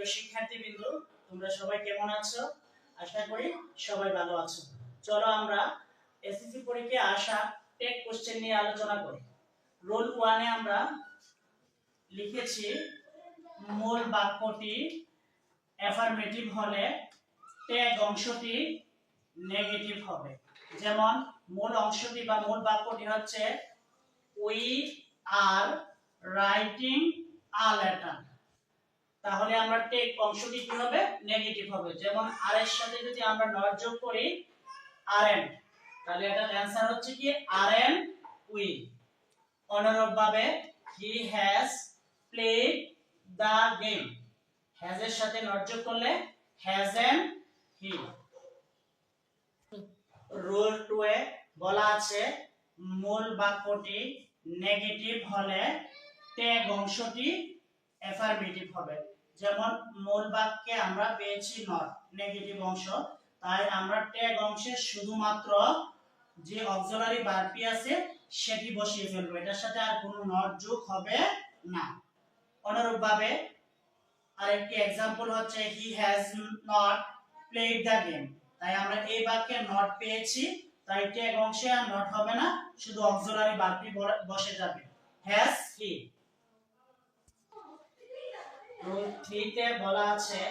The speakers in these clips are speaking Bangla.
প্রিয় শিক্ষার্থীবৃন্দ, তোমরা সবাই কেমন আছো? আশা করি সবাই ভালো আছো। চলো আমরা এসএসসি পরীক্ষায় আসা টেক কোশ্চেন নিয়ে আলোচনা করি। রোল 1 এ আমরা লিখেছি মূল বাক্যটি অ্যাফার্মেটিভ হলে ট্যাগ অংশটি নেগেটিভ হবে। যেমন মূল অংশটি বা মূল বাক্যটি হচ্ছে we are writing a letter, তাহলে আমরা টেক অংশটি কি হবে? নেগেটিভ হবে। যেমন আর এর সাথে যদি আমরা নট যোগ করি আরএন, তাহলে এটার অ্যানসার হচ্ছে কি আরএন উই। অনুরূপভাবে he has played the game, has এর সাথে নট যোগ করলে হ্যাজেন হি। রুল 2 এ বলা আছে মূল বাক্যটি নেগেটিভ হলে ট্যাগ অংশটি অ্যাফার্মেটিভ হবে। যেমন মূল বাক্যে আমরা পেয়েছি নট, নেগেটিভ অংশ, তাই আমরা ট্যাগ অংশে শুধুমাত্র যে অক্সিলারি ভার্বটি আছে সেটি বসিয়ে ফেলবো, এটার সাথে আর কোনো নট যোগ হবে না। অনুরূপভাবে আরেকটি एग्जांपल হচ্ছে he has not played the game, তাই আমরা এই বাক্যে নট পেয়েছি, তাই ট্যাগ অংশে আর নট হবে না, শুধু অক্সিলারি ভার্বটি বসে যাবে হ্যাজ হি। রুল 3 তে বলা আছে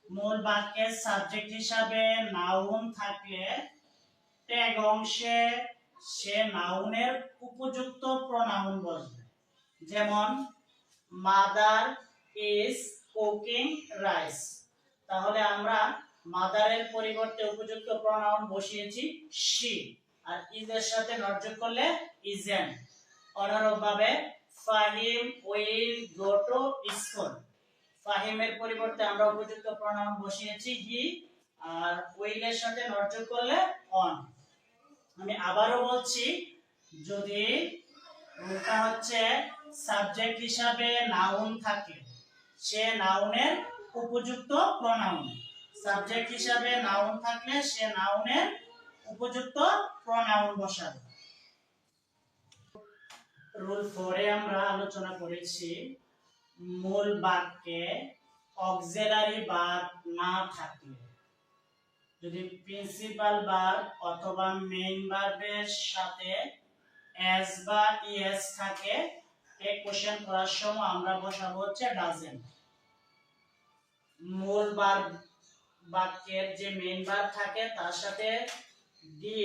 মূল বাক্যের সাবজেক্ট হিসাবে নাউন থাকলে ট্যাগ অংশে সে নাউনের উপযুক্ত প্রোনাউন বসবে। যেমন মাদার ইজ কুকিং রাইস, তাহলে আমরা মাদারের পরিবর্তে উপযুক্ত প্রোনাউন বসিয়েছি শি, আর ইজ এর সাথে নট যোগ করলে ইজেন। অনুরূপভাবে Fahim will go to school, ফাহিমের পরিবর্তে আমরা উপযুক্ত প্রোনাউন বসিয়েছি হি, আর উইল এর সাথে নট যোগ করলে অন। আমি আবারও বলছি, যদি রুলটা হচ্ছে সাবজেক্ট হিসাবে নাউন থাকে সে নাউনের উপযুক্ত প্রোনাউন, সাবজেক্ট হিসাবে নাউন থাকলে সে নাউনের উপযুক্ত প্রোনাউন বসাবে। রুল 4 এ আমরা আলোচনা করেছি মূল বাক্যে অক্সিলারি ভার্ব না থাকলে, যদি প্রিন্সিপাল ভার্ব অথবা মেইন ভার্বের সাথে এস বা ইএস থাকে, এই কোশ্চেন করার সময় আমরা বসাবো হচ্ছে ডাজেন্ট। মূল ভার্ব বাক্যের যে মেইন ভার্ব থাকে তার সাথে ডি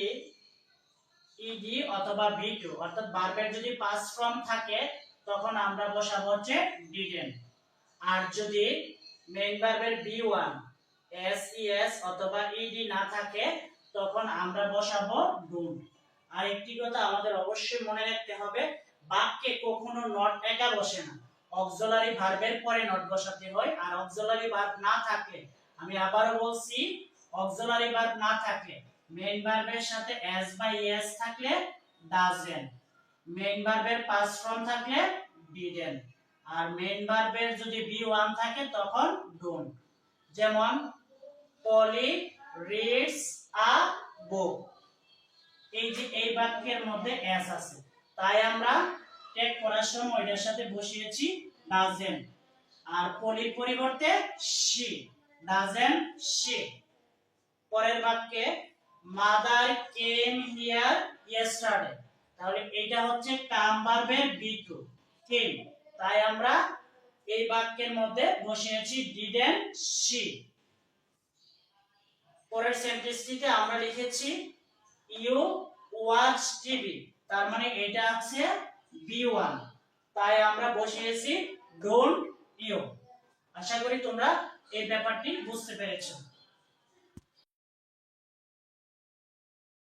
ইডি অথবা ভি2, অর্থাৎ ভার্বের যদি পাস্ট ফর্ম থাকে তখন আমরা বসাবো হচ্ছে ডিডেন্ট। আর যদি মেইন ভার্বের বি1 এস ইএস অথবা ইডি না থাকে তখন আমরা বসাবো ডোন্ট। আর একটি কথা আমাদের অবশ্যই মনে রাখতে হবে, বাক্যে কখনো নট একা বসে না, অক্সিলারি ভার্বের পরে নট বসাতে হয়। আর অক্সিলারি ভার্ব না থাকলে, আমি আবারও বলছি, অক্সিলারি ভার্ব না থাকলে মেইন ভার্বের সাথে এস বা ইএস থাকলে ডাজেন্ট, মেইন ভার্বের পাস্ট ফর্ম থাকলে ডিডেন্ট, আর মেইন ভার্বের যদি বি1 থাকে তখন ডোন্ট। যেমন পলি রিডস আ বুক, এই যে এই বাক্যের মধ্যে এস আছে, তাই আমরা টেক করার সময় এর সাথে বসিয়েছি ডাজেন্ট, আর পলির পরিবর্তে শি, ডাজেন্ট শি। পরের বাক্যে মাদার কেম হিয়ার ইয়েস্টারডে, তাহলে এইটা হচ্ছে কাম ভার্বের বি2 কেম, তাই আমরা এই বাক্যের মধ্যে বসিয়েছি ডিডেন্ট শি। পরের সেন্টেন্সটিতে আমরা লিখেছি ইউ ওয়াচ টিভি, তার মানে এটা আছে বি1, তাই আমরা বসিয়েছি ডোন্ট ইউ। আশা করি তোমরা এই ব্যাপারটি বুঝতে পেরেছো।